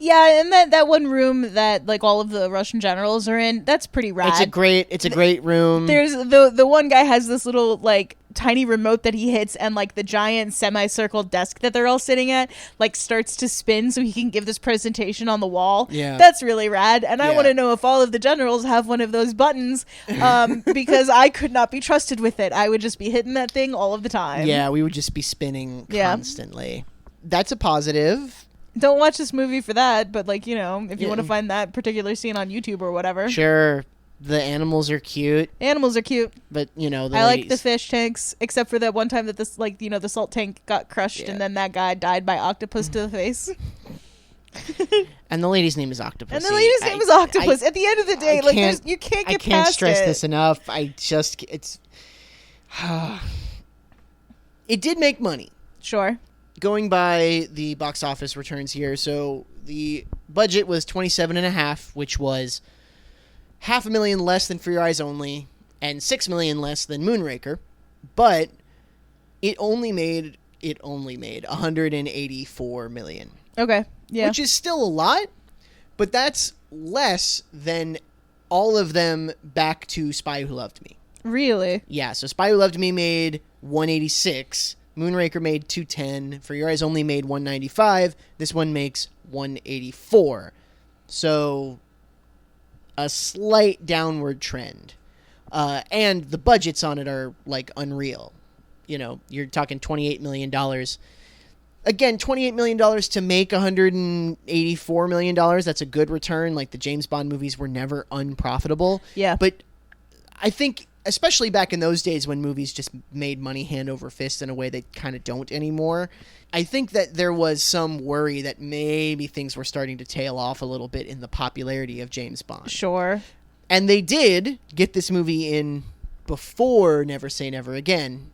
Yeah, and that one room that, like, all of the Russian generals are in, that's pretty rad. It's a great room. There's the one guy has this little, like, tiny remote that he hits, and, like, the giant semicircle desk that they're all sitting at, like, starts to spin so he can give this presentation on the wall. Yeah. That's really rad, and I want to know if all of the generals have one of those buttons, because I could not be trusted with it. I would just be hitting that thing all of the time. Yeah, we would just be spinning constantly. That's a positive. Don't watch this movie for that, but, like, you know, if you want to find that particular scene on YouTube or whatever. Sure. The animals are cute. Animals are cute. But, you know, I like the fish tanks, except for that one time that this, like, you know, the salt tank got crushed and then that guy died by octopus to the face. And the lady's name is Octopussy. And the lady's name is Octopus. At the end of the day, like, you can't get past it. I can't stress this enough. It did make money. Sure. going by the box office returns here, so the budget was 27.5, which was $500,000 less than For Your Eyes Only and $6 million less than Moonraker, but it only made $184 million. Okay. Yeah. Which is still a lot, but that's less than all of them back to Spy Who Loved Me. Really? Yeah, so Spy Who Loved Me made 186, Moonraker made 210, For Your Eyes Only made 195, this one makes 184. So a slight downward trend. And the budgets on it are like unreal. You know, you're talking $28 million. Again, $28 million to make $184 million. That's a good return. Like, the James Bond movies were never unprofitable. Yeah. But I think, especially back in those days when movies just made money hand over fist in a way they kind of don't anymore, I think that there was some worry that maybe things were starting to tail off a little bit in the popularity of James Bond. Sure. And they did get this movie in before Never Say Never Again.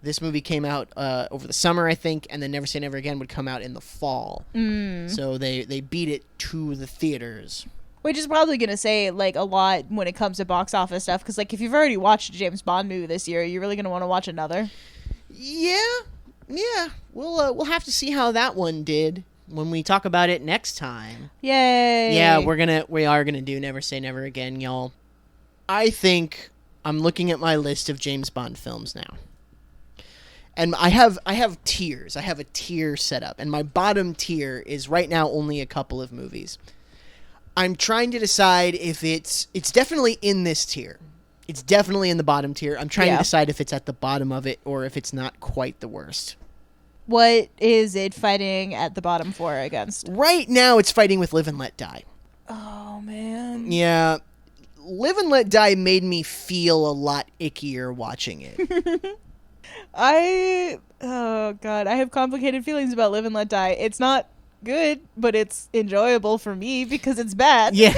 This movie came out over the summer, I think, and then Never Say Never Again would come out in the fall. So they beat it to the theaters. Which is probably going to say, like, a lot when it comes to box office stuff. Because, like, if you've already watched a James Bond movie this year, you're really going to want to watch another. Yeah. We'll have to see how that one did when we talk about it next time. Yay! Yeah, we are gonna do Never Say Never Again, y'all. I think I'm looking at my list of James Bond films now. And I have tiers. I have a tier set up, and my bottom tier is right now only a couple of movies. I'm trying to decide if it's definitely in this tier. It's definitely in the bottom tier. I'm trying to decide if it's at the bottom of it or if it's not quite the worst. What is it fighting at the bottom for against? Right now, it's fighting with Live and Let Die. Oh, man. Yeah. Live and Let Die made me feel a lot ickier watching it. Oh God, I have complicated feelings about Live and Let Die. It's not good, but it's enjoyable for me because it's bad. Yeah.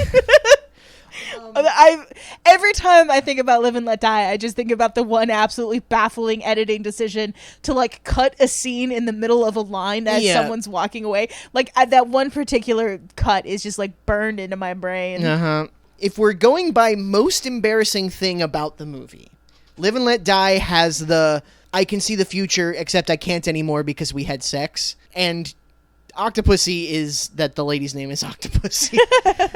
Every time I think about Live and Let Die, I just think about the one absolutely baffling editing decision to, like, cut a scene in the middle of a line as someone's walking away. Like, that one particular cut is just, like, burned into my brain. Uh-huh. If we're going by most embarrassing thing about the movie, Live and Let Die has the I can see the future, except I can't anymore because we had sex. And Octopussy is that the lady's name is Octopussy.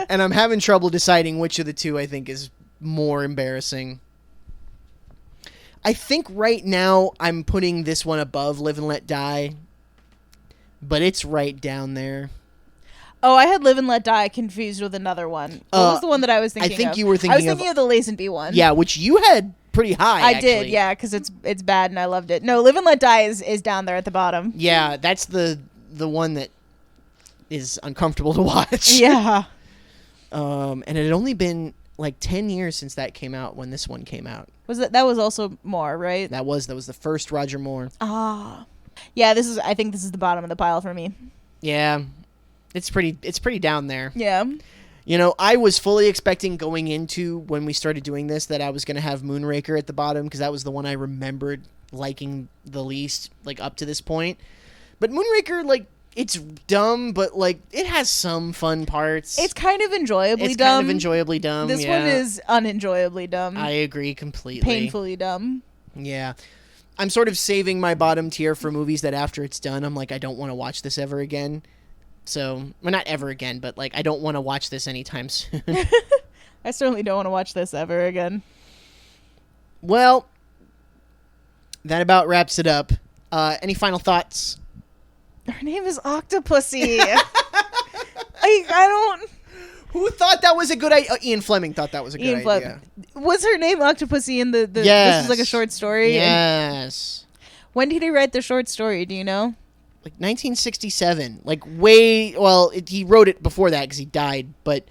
And I'm having trouble deciding which of the two I think is more embarrassing. I think right now I'm putting this one above Live and Let Die, but it's right down there. Oh, I had Live and Let Die confused with another one. What was the one that I was thinking of? I think you were thinking I was thinking of the Lazenby one. Yeah, which you had pretty high, I actually. did, yeah, because it's bad and I loved it. No, Live and Let Die is down there at the bottom. Yeah, that's the one that is uncomfortable to watch. Yeah. And it had only been like 10 years since that came out when this one came out. That was also Moore, right? That was the first Roger Moore. Ah. Yeah, I think this is the bottom of the pile for me. Yeah. It's pretty down there. Yeah. You know, I was fully expecting going into when we started doing this that I was going to have Moonraker at the bottom because that was the one I remembered liking the least, like, up to this point. But Moonraker, like, it's dumb, but, like, it has some fun parts. It's kind of enjoyably dumb. Kind of enjoyably dumb, This one is unenjoyably dumb. I agree completely. Painfully dumb. Yeah. I'm sort of saving my bottom tier for movies that after it's done, I'm like, I don't want to watch this ever again. So, well, not ever again, but, like, I don't want to watch this anytime soon. I certainly don't want to watch this ever again. Well, that about wraps it up. Any final thoughts? Her name is Octopussy. I don't... Who thought that was a good idea? Ian Fleming thought that was a good idea. Was her name Octopussy in the Yes. This is like a short story? Yes. When did he write the short story? Do you know? Like 1967. Like he wrote it before that because he died, but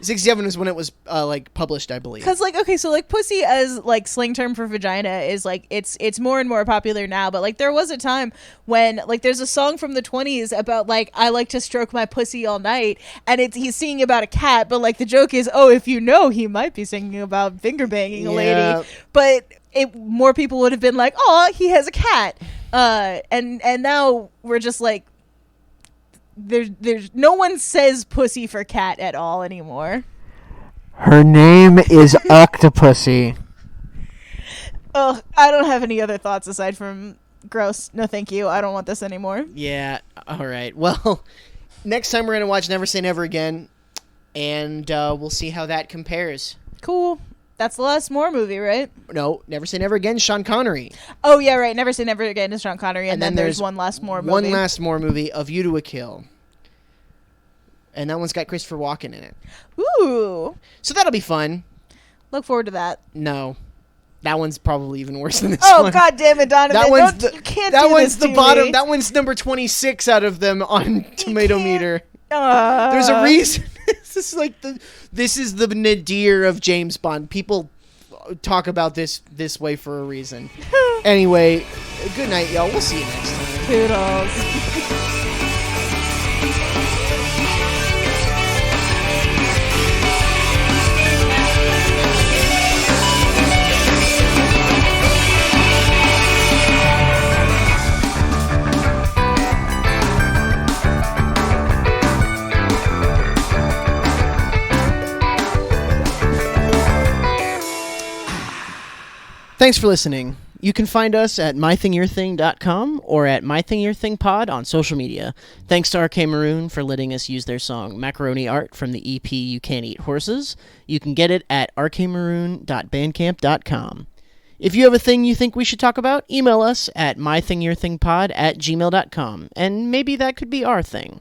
67 is when it was like published, I believe. Because, like, okay, so, like, pussy as, like, slang term for vagina is, like, it's more and more popular now, but, like, there was a time when, like, there's a song from the 20s about, like, I like to stroke my pussy all night, and he's singing about a cat, but, like, the joke is, oh, if you know, he might be singing about finger banging a lady, but more people would have been like, oh, he has a cat. And now we're just like, there's no one says pussy for cat at all anymore. Her name is Octopussy. Ugh, I don't have any other thoughts aside from gross. No, thank you. I don't want this anymore. Yeah, all right. Well, next time we're going to watch Never Say Never Again, and we'll see how that compares. Cool. That's the last Moore movie, right? No, Never Say Never Again, Sean Connery. Oh, yeah, right. Never Say Never Again is Sean Connery, and then there's one last Moore movie. One last Moore movie, Of You to a Kill. And that one's got Christopher Walken in it. Ooh. So that'll be fun. Look forward to that. No. That one's probably even worse than this Oh, one. God damn it, Donovan. You can't that do one's this the to bottom. me. That one's number 26 out of them on Tomato Meter. There's There's a reason. This is the nadir of James Bond. People talk about this way for a reason. Anyway, good night, y'all. We'll see you next time. Toodles. Thanks for listening. You can find us at mythingyourthing.com or at mythingyourthingpod on social media. Thanks to RK Maroon for letting us use their song Macaroni Art from the EP You Can't Eat Horses. You can get it at rkmaroon.bandcamp.com. If you have a thing you think we should talk about, email us at mythingyourthingpod@gmail.com, and maybe that could be our thing.